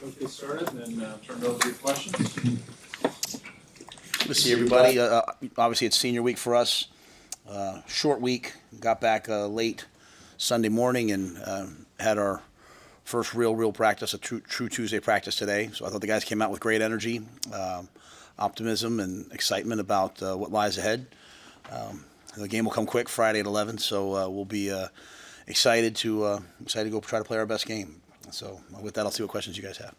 Let's get started and then turn it over to your questions. Good to see everybody. Obviously, it's senior week for us. Short week. Got back late Sunday morning and had our first real practice, a true Tuesday practice today. So I thought the guys came out with great energy, optimism, and excitement about what lies ahead. The game will come quick Friday at 11, so we'll be excited to go try to play our best game. So with that, I'll see what questions you guys have.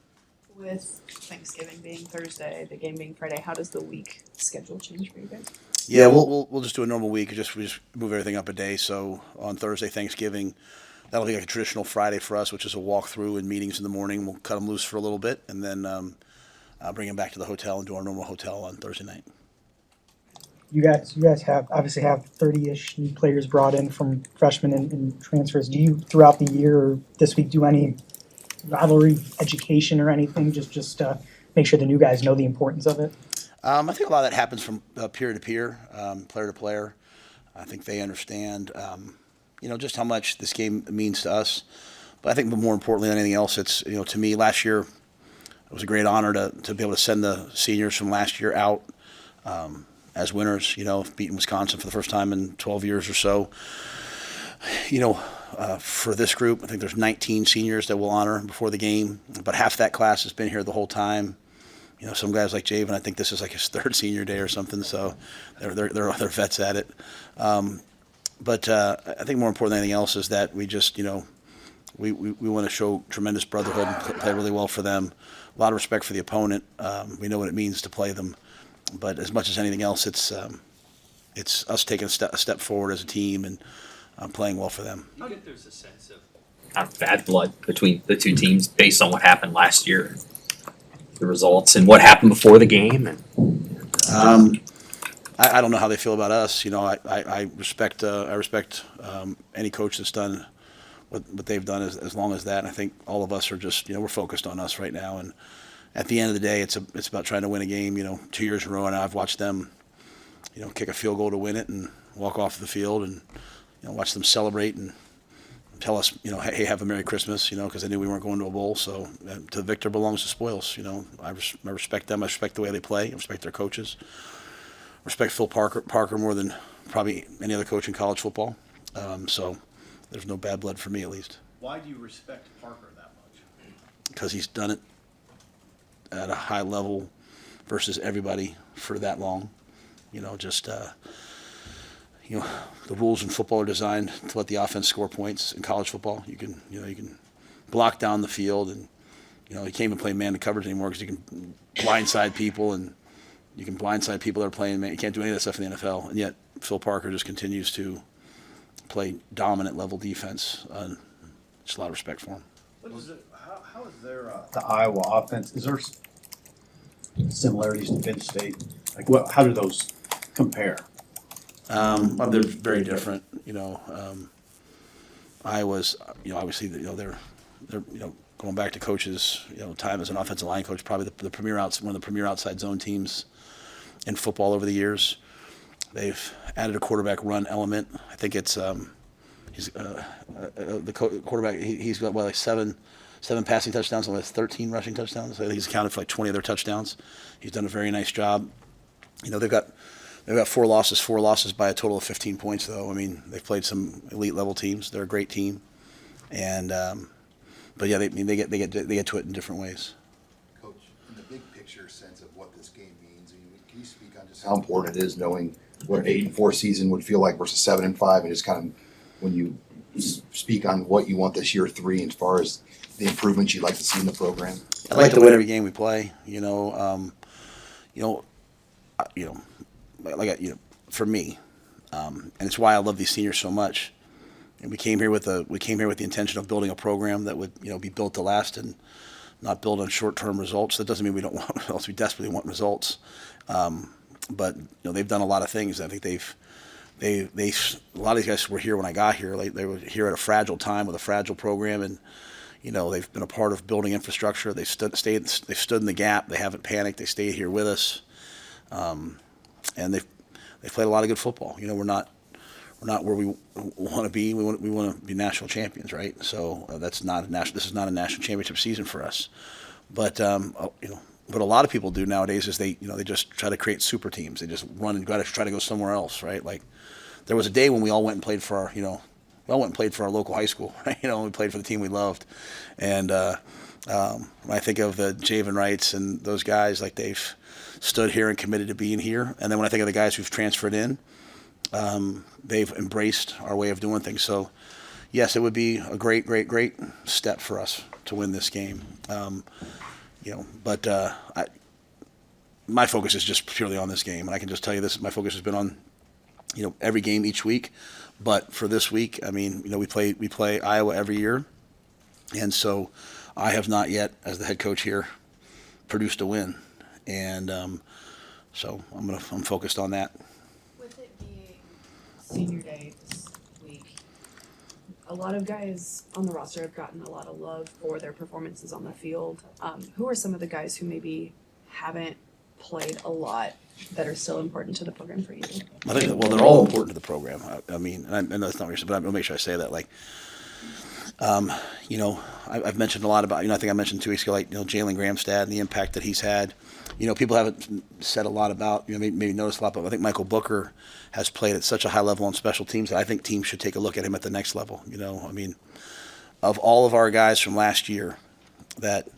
With Thanksgiving being Thursday, the game being Friday, how does the week schedule change for you guys? Yeah, we'll just do a normal week. We just move everything up a day. So on Thursday, Thanksgiving, that'll be like a traditional Friday for us, which is a walkthrough and meetings in the morning. We'll cut them loose for a little bit, and then bring them back to the hotel and do our normal hotel on Thursday night. You guys obviously have 30-ish new players brought in from freshmen and transfers. Do you, throughout the year or this week, do any rivalry education or anything, just to make sure the new guys know the importance of it? I think a lot of that happens from peer to peer, player to player. I think they understand, just how much this game means to us. But I think more importantly than anything else, it's, to me, last year, it was a great honor to be able to send the seniors from last year out as winners, beating Wisconsin for the first time in 12 years or so. For this group, I think there's 19 seniors that we'll honor before the game. But half that class has been here the whole time. Some guys like Javen, I think this is like his third senior day or something, so they're vets at it. But I think more important than anything else is that we just, we want to show tremendous brotherhood and play really well for them. A lot of respect for the opponent. We know what it means to play them. But as much as anything else, it's us taking a step forward as a team and playing well for them. I think there's a sense of kind of bad blood between the two teams based on what happened last year, the results, and what happened before the game. And I don't know how they feel about us. I respect any coach that's done what they've done as long as that. And I think all of us are just we're focused on us right now. And at the end of the day, it's about trying to win a game. 2 years in a row, and I've watched them kick a field goal to win it and walk off the field and watch them celebrate and tell us hey, have a Merry Christmas, because they knew we weren't going to a bowl. So to the victor belongs the spoils. I respect them. I respect the way they play. I respect their coaches. I respect Phil Parker more than probably any other coach in college football. So there's no bad blood for me, at least. Why do you respect Parker that much? Because he's done it at a high level versus everybody for that long. The rules in football are designed to let the offense score points. In college football, you can block down the field, and you can't even play man to coverage anymore because you can blindside people, and you can blindside people that are playing man. You can't do any of that stuff in the NFL, and yet Phil Parker just continues to play dominant level defense. Just a lot of respect for him. How is the Iowa offense? Is there similarities to Penn State? How do those compare? Well, they're very different. Iowa's, obviously, they're going back to coaches, time as an offensive line coach, probably the premier one of the premier outside zone teams in football over the years. They've added a quarterback run element. I think it's the quarterback. He's got like seven passing touchdowns and 13 rushing touchdowns. I think he's accounted for like 20 of their touchdowns. He's done a very nice job. They've got 4 losses by a total of 15 points, though. I mean, they've played some elite level teams. They're a great team, and but yeah, they get to it in different ways. Coach, in the big picture sense of what this game means, can you speak on just how important it is knowing what an 8-4 season would feel like versus 7-5, and just kind of when you speak on what you want this year 3 as far as the improvements you'd like to see in the program? I'd like to win every game we play. For me, and it's why I love these seniors so much. And we came here with the intention of building a program that would be built to last and not build on short-term results. That doesn't mean we don't want results. We desperately want results. But they've done a lot of things. I think a lot of these guys were here when I got here. They were here at a fragile time with a fragile program, and they've been a part of building infrastructure. They've stood in the gap. They haven't panicked. They stayed here with us, and they've played a lot of good football. We're not where we want to be. We want to be national champions, right? So this is not a national championship season for us. But what a lot of people do nowadays is they just try to create super teams. They just run and try to go somewhere else, right? Like there was a day when we all went and played for our, we all went and played for our local high school, right? We played for the team we loved. And when I think of the Javen Wrights and those guys, like they've stood here and committed to being here. And then when I think of the guys who've transferred in, they've embraced our way of doing things. So yes, it would be a great, great, great step for us to win this game. But my focus is just purely on this game, and I can just tell you this: my focus has been on, every game each week. But for this week, I mean, we play Iowa every year, and so I have not yet, as the head coach here, produced a win, and so I'm focused on that. With it being senior day this week, a lot of guys on the roster have gotten a lot of love for their performances on the field. Who are some of the guys who maybe haven't played a lot that are still important to the program for you? I think they're all important to the program. I mean, and I know that's not what you're saying, but I'll make sure I say that. Like, I've mentioned a lot about, I think I mentioned 2 weeks ago, like, Jalen Gramstad and the impact that he's had. People haven't said a lot about, maybe noticed a lot, but I think Michael Booker has played at such a high level on special teams that I think teams should take a look at him at the next level. I mean, of all of our guys from last year that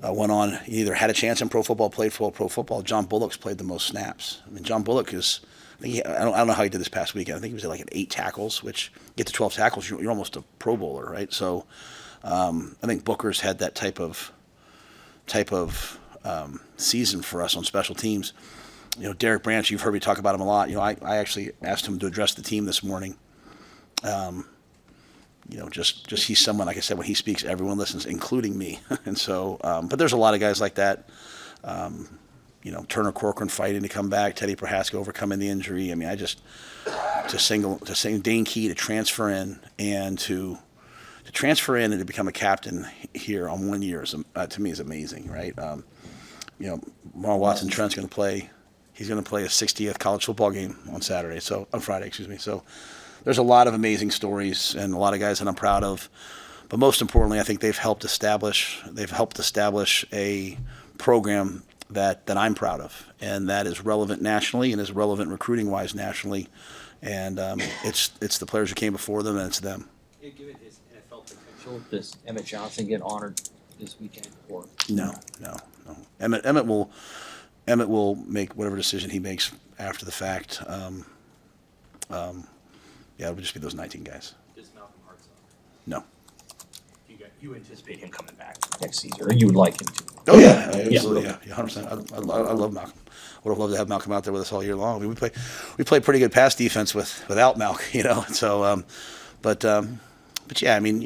went on, either had a chance in pro football, played for pro football, John Bullock's played the most snaps. I mean, John Bullock is, I don't know how he did this past weekend. I think he was at like 8 tackles, which get to 12 tackles, you're almost a Pro Bowler, right? So I think Booker's had that type of season for us on special teams. Derek Branch, you've heard me talk about him a lot. I actually asked him to address the team this morning. Just he's someone, like I said, when he speaks, everyone listens, including me. And so, but there's a lot of guys like that. Turner Corkran fighting to come back, Teddy Prohaska overcoming the injury. I mean, to sing Dane Key to transfer in and to transfer in and to become a captain here on 1 year to me is amazing, right? Marl Watson Trent's going to play. He's going to play a 60th college football game on Friday, excuse me. So there's a lot of amazing stories and a lot of guys that I'm proud of. But most importantly, I think they've helped establish a program that I'm proud of, and that is relevant nationally and is relevant recruiting-wise nationally. And it's the players who came before them, and it's them. Given his NFL potential, does Emmett Johnson get honored this weekend? Or No. Emmett will make whatever decision he makes after the fact. It would just be those 19 guys. does Malcolm Hart's honored? No. You anticipate him coming back next season, or you would like him to? Oh yeah, absolutely, yeah, 100%. I love Malcolm. Would have loved to have Malcolm out there with us all year long. I mean, we play pretty good pass defense without Malcolm, So, but yeah, I mean,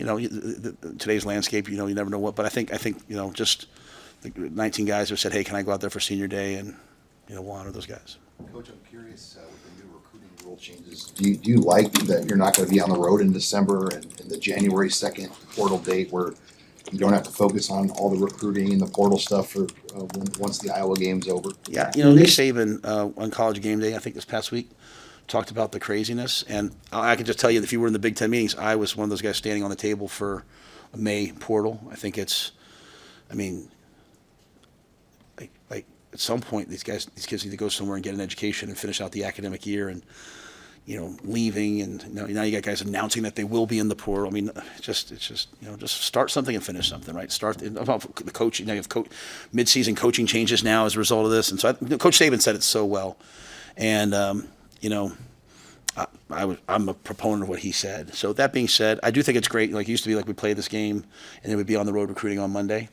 today's landscape, you never know what. But I think just the 19 guys who said, hey, can I go out there for senior day, and we'll honor those guys. Coach, I'm curious, with the new recruiting rule changes, do you like that you're not going to be on the road in December and the January 2nd portal date where you don't have to focus on all the recruiting and the portal stuff for once the Iowa game's over? Yeah, Nick Saban on College Game Day, I think this past week, talked about the craziness. And I can just tell you, if you were in the Big Ten meetings, I was one of those guys standing on the table for a May portal. I think like at some point, these kids need to go somewhere and get an education and finish out the academic year, and leaving, and now you got guys announcing that they will be in the portal. I mean, it's just just start something and finish something, right? Start about the coaching. Now you have mid-season coaching changes now as a result of this, and so Coach Saban said it so well, and I'm a proponent of what he said. So that being said, I do think it's great. Like it used to be, like we play this game and then we'd be on the road recruiting on Monday,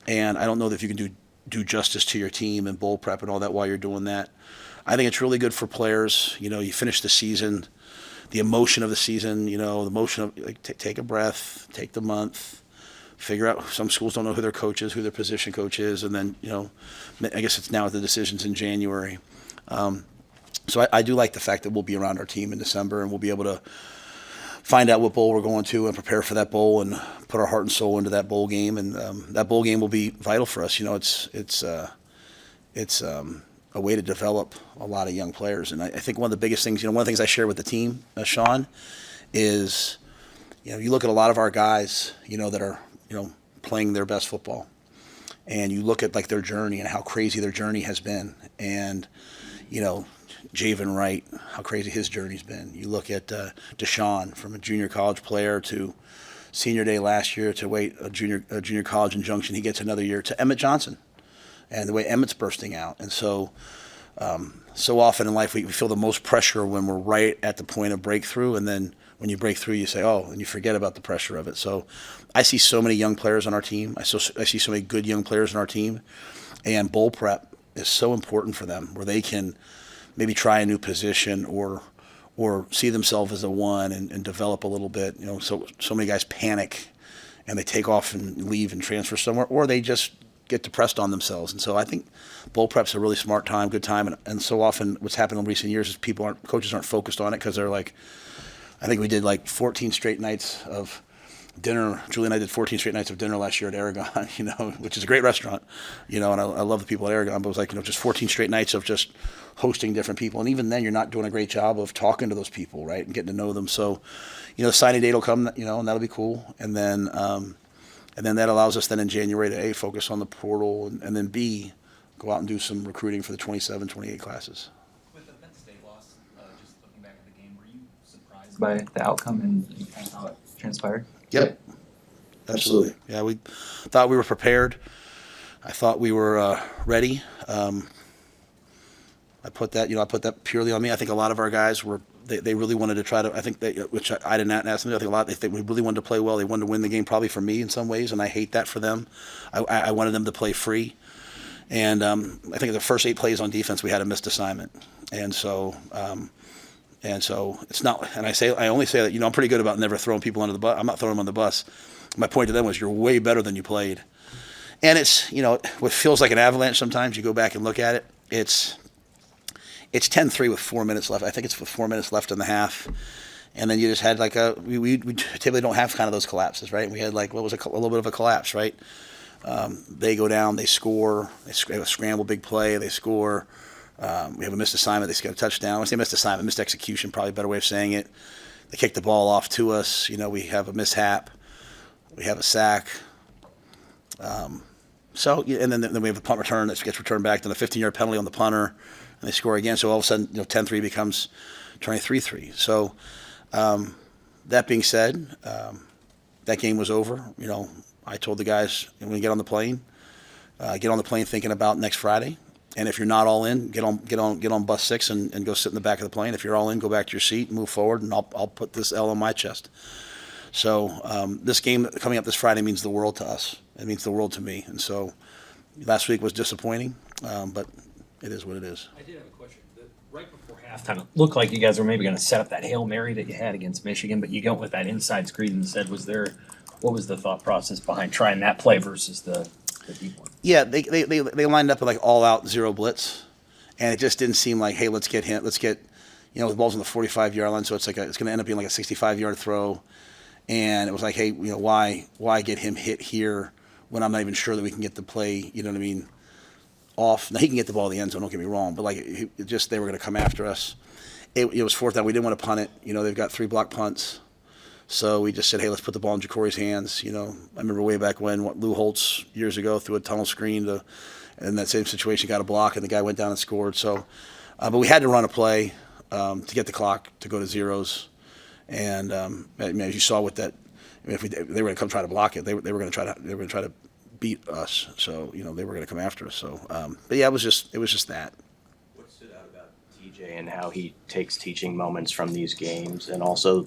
and I don't know that if you can do justice to your team and bowl prep and all that while you're doing that. I think it's really good for players. You finish the season, the emotion of the season, the emotion of like take a breath, take the month, figure out. Some schools don't know who their coach is, who their position coach is, and then I guess it's now the decisions in January. So I do like the fact that we'll be around our team in December, and we'll be able to find out what bowl we're going to and prepare for that bowl and put our heart and soul into that bowl game. And that bowl game will be vital for us. It's a way to develop a lot of young players. And I think one of the biggest things, one of the things I share with the team, Sean, is, you look at a lot of our guys, that are, playing their best football. and you look at like their journey and how crazy their journey has been, and Javen Wright, how crazy his journey's been. You look at Deshaun, from a junior college player to senior day last year to a junior college injunction, he gets another year, to Emmett Johnson, and the way Emmett's bursting out. And so often in life we feel the most pressure when we're right at the point of breakthrough, and then when you break through you say, oh, and you forget about the pressure of it. So I see so many young players on our team. I see so many good young players on our team, and bowl prep is so important for them, where they can maybe try a new position or see themselves as a one and develop a little bit. So many guys panic and they take off and leave and transfer somewhere, or they just get depressed on themselves. And so I think bowl prep's a really smart time, good time. And so often what's happened in recent years is coaches aren't focused on it, because they're like, I think we did like 14 straight nights of dinner. Julie and I did 14 straight nights of dinner last year at Aragon, which is a great restaurant, and I love the people at Aragon, but it was like, just 14 straight nights of just hosting different people. And even then you're not doing a great job of talking to those people, right, and getting to know them. So, the signing date will come, and that'll be cool. And then that allows us then in January to A, focus on the portal, and then B, go out and do some recruiting for the 27, 28 classes. With the Penn State loss, just looking back at the game, were you surprised by the outcome and kind of how it transpired? Yep, absolutely. Yeah, we thought we were prepared. I thought we were ready. I put that purely on me. I think a lot of our guys they really wanted to try to. I think which I didn't ask them. I think they think we really wanted to play well. They wanted to win the game, probably for me in some ways, and I hate that for them. I wanted them to play free, and I think the first 8 plays on defense we had a missed assignment, and so it's not. And I only say that I'm pretty good about never throwing people under the bus. I'm not throwing them on the bus. My point to them was, you're way better than you played, and it's what feels like an avalanche sometimes. You go back and look at it. It's 10-3 with 4 minutes left. I think it's with 4 minutes left in the half. And then you just had we typically don't have kind of those collapses, right? We had a little bit of a collapse, right? They go down, they score, they have a scramble, big play, they score. We have a missed assignment, they get a touchdown. When I say missed assignment, missed execution, probably a better way of saying it. They kick the ball off to us. We have a mishap. We have a sack. And then we have a punt return that gets returned back, then a 15-yard penalty on the punter, and they score again. So all of a sudden, 10-3 becomes 23-3. So that being said, that game was over. I told the guys, when we get on the plane thinking about next Friday. And if you're not all in, get on bus 6 and go sit in the back of the plane. If you're all in, go back to your seat and move forward, and I'll put this L on my chest. So this game coming up this Friday means the world to us. It means the world to me. And so last week was disappointing, but it is what it is. I did have a question. Right before halftime, it looked like you guys were maybe going to set up that Hail Mary that you had against Michigan, but you went with that inside screen instead. What was the thought process behind trying that play versus the deep one? Yeah, they lined up with all out zero blitz, and it just didn't seem like, hey, let's get him. Let's get, the ball's on the 45-yard line, so it's going to end up being like a 65-yard throw, and it was like, hey, why get him hit here when I'm not even sure that we can get the play, off. Now he can get the ball in the end zone, don't get me wrong, but they were going to come after us. It was 4th down. We didn't want to punt it. They've got 3 block punts. So we just said, hey, let's put the ball in Jacory's hands. I remember way back when Lou Holtz years ago threw a tunnel screen in that same situation, got a block, and the guy went down and scored. So, but we had to run a play to get the clock to go to zeros. And as you saw with that, if they were going to come try to block it, they were going to try to beat us. So they were going to come after us. So, but yeah, it was just that. What stood out about TJ and how he takes teaching moments from these games, and also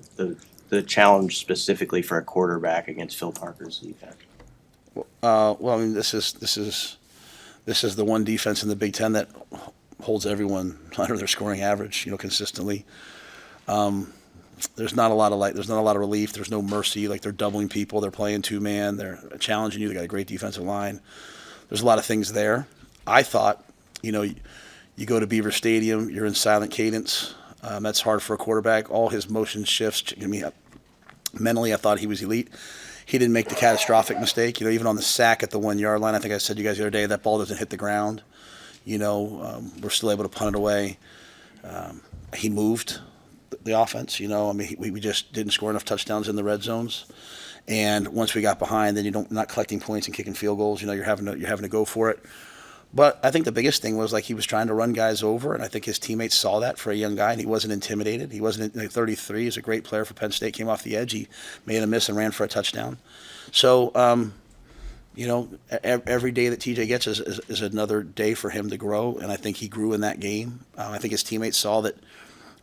the challenge specifically for a quarterback against Phil Parker's defense? Well, I mean, this is the one defense in the Big Ten that holds everyone under their scoring average, consistently. There's not a lot of there's not a lot of relief. There's no mercy. They're doubling people. They're playing 2-man. They're challenging you. They got a great defensive line. There's a lot of things there. I thought, you go to Beaver Stadium, you're in silent cadence. That's hard for a quarterback. All his motion shifts. Mentally, I thought he was elite. He didn't make the catastrophic mistake. Even on the sack at the 1-yard line, I think I said to you guys the other day, that ball doesn't hit the ground. We're still able to punt it away. He moved the offense. We just didn't score enough touchdowns in the red zones. And once we got behind, then not collecting points and kicking field goals. You're having to go for it. But I think the biggest thing was like he was trying to run guys over, and I think his teammates saw that for a young guy, and he wasn't intimidated. He wasn't 33. He's a great player for Penn State. Came off the edge, he made a miss and ran for a touchdown. So every day that TJ gets is another day for him to grow, and I think he grew in that game. I think his teammates saw that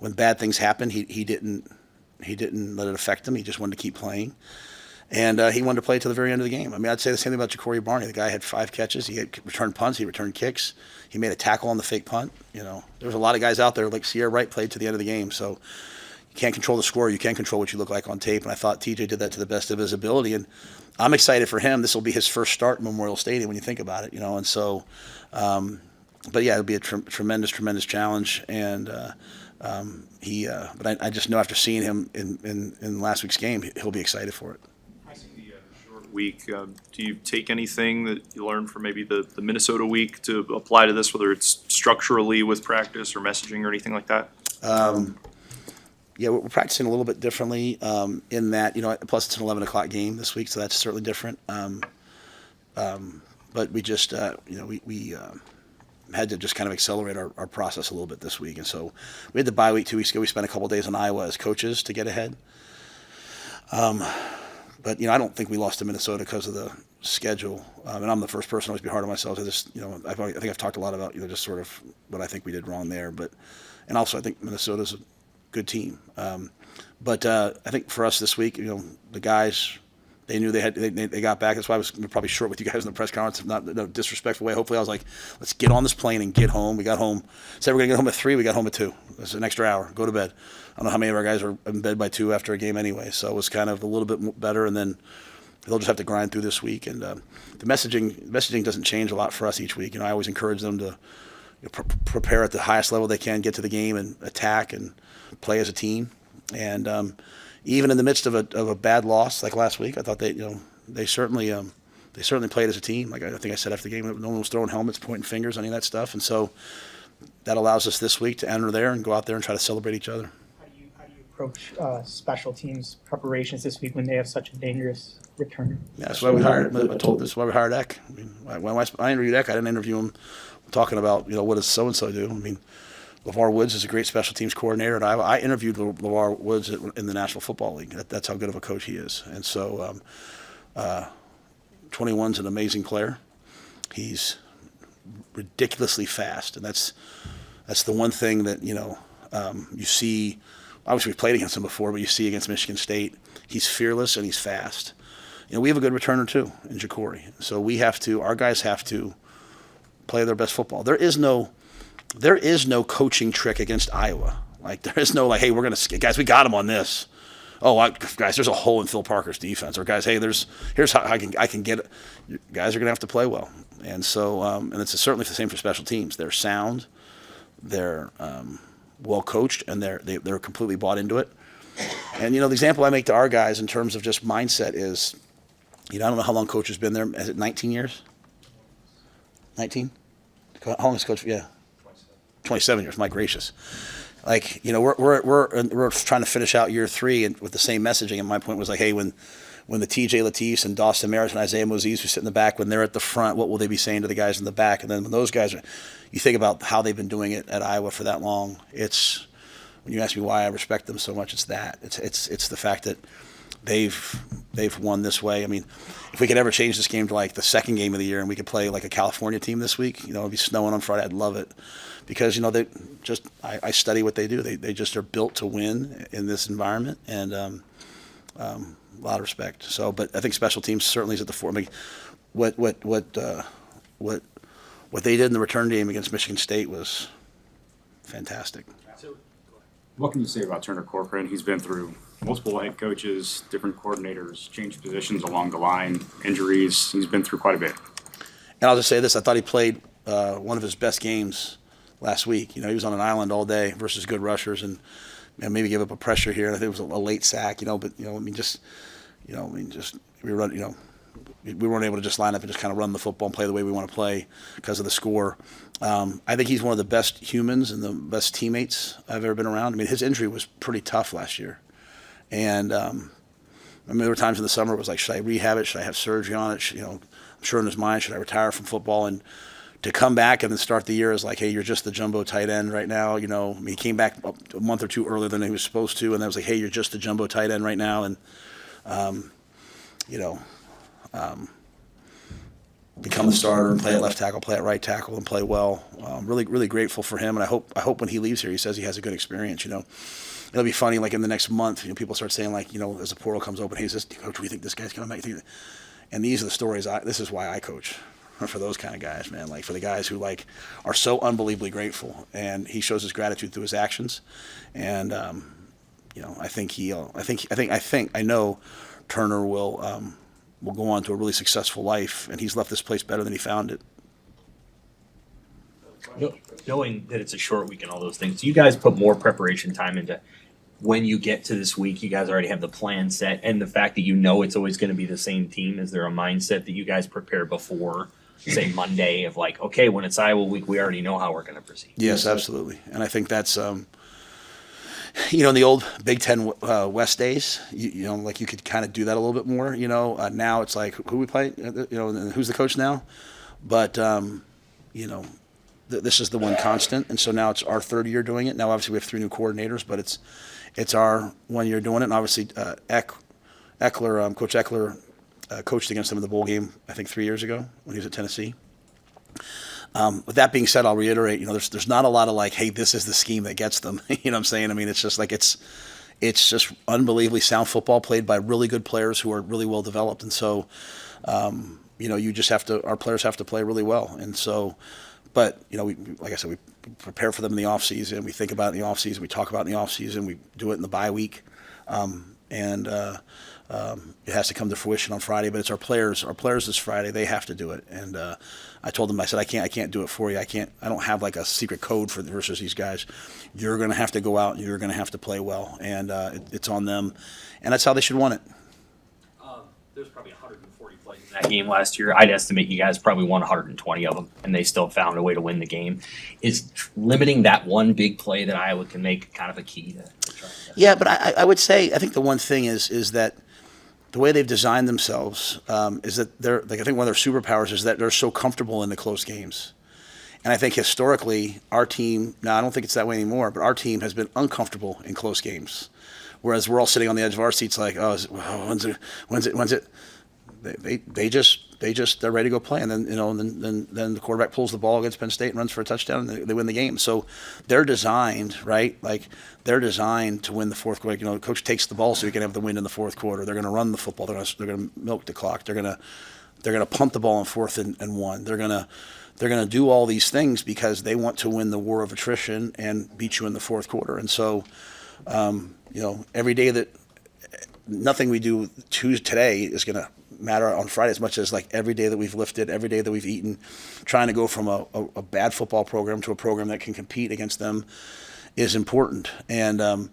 when bad things happened, he didn't let it affect him. He just wanted to keep playing. And he wanted to play to the very end of the game. I mean, I'd say the same thing about Ja'Cory Barney. The guy had 5 catches. He had returned punts. He returned kicks. He made a tackle on the fake punt. There's a lot of guys out there like Sierra Wright played to the end of the game. So you can't control the score. You can't control what you look like on tape. And I thought TJ did that to the best of his ability. And I'm excited for him. This will be his first start in Memorial Stadium when you think about it. And so, but yeah, it'll be a tremendous challenge. And but I just know after seeing him in last week's game, he'll be excited for it. Week. Do you take anything that you learned from maybe the Minnesota week to apply to this, whether it's structurally with practice or messaging or anything like that? Yeah, we're practicing a little bit differently in that, plus it's an 11 o'clock game this week, so that's certainly different. But we just, we had to just kind of accelerate our process a little bit this week. And so we had the bye week 2 weeks ago. We spent a couple of days in Iowa as coaches to get ahead. But, I don't think we lost to Minnesota because of the schedule. And I'm the first person to always be hard on myself. I think I've talked a lot about, just sort of what I think we did wrong there. And also I think Minnesota's a good team. But I think for us this week, the guys, they knew they got back. That's why I was probably short with you guys in the press conference, not in a disrespectful way. Hopefully I was like, let's get on this plane and get home. We got home. Said we're going to get home at 3. We got home at 2. That's an extra hour. Go to bed. I don't know how many of our guys are in bed by 2 after a game anyway. So it was kind of a little bit better, and then they'll just have to grind through this week. And the messaging doesn't change a lot for us each week. I always encourage them to prepare at the highest level they can, get to the game and attack and play as a team. And even in the midst of a bad loss like last week, I thought they certainly played as a team. Like I think I said after the game, no one was throwing helmets, pointing fingers, any of that stuff. And so that allows us this week to enter there and go out there and try to celebrate each other. How do you approach special teams preparations this week when they have such a dangerous return? Yeah, that's why we hired. I told this. Why we hired Eck. I mean, when I interviewed Eck, I didn't interview him talking about what does so and so do. I mean, LeVar Woods is a great special teams coordinator at Iowa. I interviewed LeVar Woods in the National Football League. That's how good of a coach he is. And so, 21's an amazing player. He's ridiculously fast, and that's the one thing that you see. Obviously, we've played against him before, but you see against Michigan State, he's fearless and he's fast. We have a good returner too in Ja'Cory. So our guys have to play their best football. There is no coaching trick against Iowa. Like there is no hey, guys, we got him on this. Oh, guys, there's a hole in Phil Parker's defense. Or guys, hey, here's how I can get it. You guys are gonna have to play well. And so, and it's certainly the same for special teams. They're sound, they're well coached, and they're completely bought into it. And the example I make to our guys in terms of just mindset is, I don't know how long Coach has been there. Is it 19 years? 19? How long is Coach? Yeah, 27 years. My gracious. Like we're trying to finish out year 3 and with the same messaging. And my point was like, hey, when the TJ Latifs and Dawson Merritt and Isaiah Moses who sit in the back, when they're at the front, what will they be saying to the guys in the back? And then when those guys you think about how they've been doing it at Iowa for that long. It's when you ask me why I respect them so much, it's that. It's the fact that they've won this way. I mean, if we could ever change this game to like the second game of the year and we could play like a California team this week, it'd be snowing on Friday, I'd love it. Because I study what they do. They just are built to win in this environment, and a lot of respect. So, but I think special teams certainly is at the fore. I mean, what they did in the return game against Michigan State was fantastic. What can you say about Turner Corkran? He's been through multiple head coaches, different coordinators, changed positions along the line, injuries. He's been through quite a bit. And I'll just say this: I thought he played one of his best games last week. He was on an island all day versus good rushers, and maybe give up a pressure here. And I think it was a late sack, but we weren't able to just line up and just kind of run the football and play the way we want to play because of the score. I think he's one of the best humans and the best teammates I've ever been around. I mean, his injury was pretty tough last year, and I mean, there were times in the summer it was like, should I rehab it? Should I have surgery on it? I'm sure in his mind, should I retire from football? And to come back and then start the year as like, hey, you're just the jumbo tight end right now. I mean, he came back a month or two earlier than he was supposed to, and I was like, hey, you're just the jumbo tight end right now, and become a starter and play at left tackle, play at right tackle, and play well. Really, really grateful for him, and I hope when he leaves here, he says he has a good experience. It'll be funny, like in the next month, people start saying like, as the portal comes open, hey, coach, we think this guy's gonna make it. And these are the stories. This is why I coach. For those kind of guys, man, like for the guys who like are so unbelievably grateful, and he shows his gratitude through his actions, and I know Turner will go on to a really successful life, and he's left this place better than he found it. Knowing that it's a short week and all those things, do you guys put more preparation time into when you get to this week? You guys already have the plan set, and the fact that it's always going to be the same team. Is there a mindset that you guys prepare before, say Monday, of like, okay, when it's Iowa week, we already know how we're going to proceed? Yes, absolutely. And I think that's, in the old Big Ten West days, like you could kind of do that a little bit more. Now it's like, who we play, and who's the coach now? But, this is the one constant. And so now it's our third year doing it. Now, obviously, we have 3 new coordinators, but it's our 1 year doing it. And obviously, Coach Eckler, coached against them in the bowl game, I think 3 years ago when he was at Tennessee. With that being said, I'll reiterate, there's not a lot of like, hey, this is the scheme that gets them. You know what I'm saying? I mean, it's just like it's just unbelievably sound football played by really good players who are really well developed. And so, you just our players have to play really well. And so, but, like I said, we prepare for them in the off season. We think about it in the off season. We talk about it in the off season. We do it in the bye week. It has to come to fruition on Friday, but it's our players. Our players this Friday, they have to do it. And I told them, I said, I can't do it for you. I don't have like a secret code versus these guys. You're going to have to go out and you're going to have to play well, and it's on them. And that's how they should want it. There's probably 140 plays in that game last year. I'd estimate you guys probably won 120 of them, and they still found a way to win the game. Is limiting that one big play that Iowa can make kind of a key to try? Yeah, but I would say, I think the one thing is that the way they've designed themselves is that they're like, I think one of their superpowers is that they're so comfortable in the close games. And I think historically, our team, now I don't think it's that way anymore, but our team has been uncomfortable in close games. Whereas we're all sitting on the edge of our seats like, when's it? They're ready to go play. And then, then the quarterback pulls the ball against Penn State and runs for a touchdown, and they win the game. So they're designed, right? Like they're designed to win the fourth quarter. The coach takes the ball so he can have the win in the fourth quarter. They're going to run the football. They're going to milk the clock. They're going to punt the ball in 4th and 1. They're going to do all these things because they want to win the war of attrition and beat you in the fourth quarter. And so, every day that nothing we do today is going to matter on Friday as much as like every day that we've lifted, every day that we've eaten, trying to go from a bad football program to a program that can compete against them is important. And then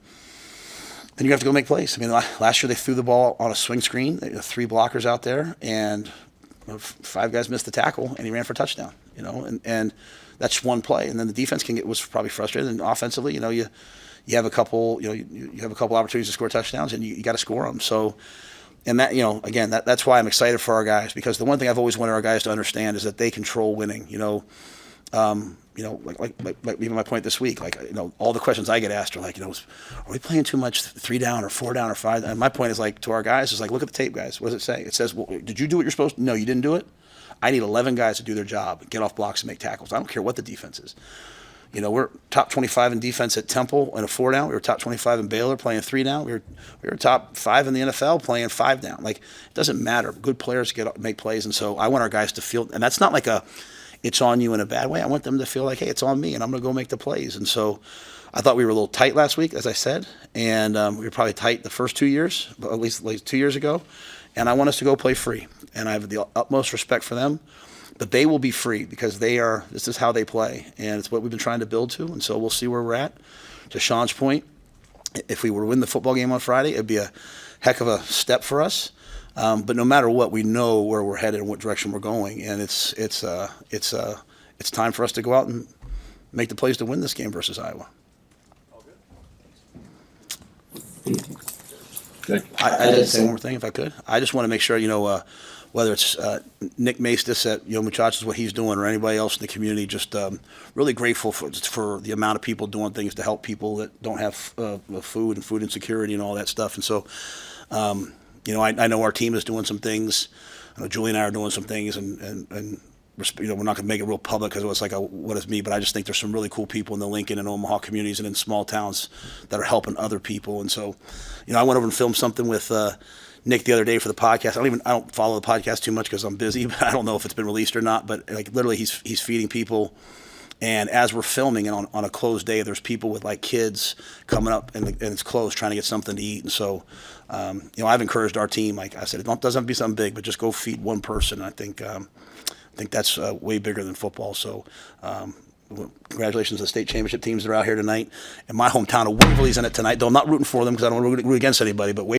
you have to go make plays. I mean, last year they threw the ball on a swing screen, 3 blockers out there, and 5 guys missed the tackle, and he ran for a touchdown. And that's one play. And then the defense was probably frustrated. And offensively, you have a couple, you have a couple opportunities to score touchdowns, and you got to score them. So, and that, again, that's why I'm excited for our guys, because the one thing I've always wanted our guys to understand is that they control winning. Like even my point this week, all the questions I get asked are like, are we playing too much 3 down or 4 down or 5? And my point is like, to our guys is like, look at the tape, guys. What does it say? It says, well, did you do what you're supposed to? No, you didn't do it. I need 11 guys to do their job, get off blocks and make tackles. I don't care what the defense is. We're top 25 in defense at Temple in a 4 down. We were top 25 in Baylor playing 3 down. We were top 5 in the NFL playing 5 down. Like, it doesn't matter. Good players make plays, and so I want our guys to feel. And that's not like it's on you in a bad way. I want them to feel like, hey, it's on me, and I'm going to go make the plays. And so I thought we were a little tight last week, as I said, and we were probably tight the first 2 years, at least 2 years ago. And I want us to go play free, and I have the utmost respect for them. But they will be free because this is how they play, and it's what we've been trying to build to, and so we'll see where we're at. To Sean's point, if we were to win the football game on Friday, it'd be a heck of a step for us. But no matter what, we know where we're headed and what direction we're going, and it's time for us to go out and make the plays to win this game versus Iowa. I did say one more thing if I could. I just want to make sure, whether it's Nick Maestas at Muchachos, what he's doing, or anybody else in the community, just really grateful for the amount of people doing things to help people that don't have food and food insecurity and all that stuff. And so, I know our team is doing some things. I know Julie and I are doing some things, and we're not going to make it real public because it's like what is me, but I just think there's some really cool people in the Lincoln and Omaha communities and in small towns that are helping other people. And so, I went over and filmed something with Nick the other day for the podcast. I don't follow the podcast too much because I'm busy, but I don't know if it's been released or not. But like literally, he's feeding people, and as we're filming and on a closed day, there's people with like kids coming up and it's closed trying to get something to eat. And so, I've encouraged our team. Like I said, it doesn't have to be something big, but just go feed one person. And I think that's way bigger than football. So congratulations to the state championship teams that are out here tonight. And my hometown of Waverly's in it tonight, though I'm not rooting for them because I don't want to root against anybody, but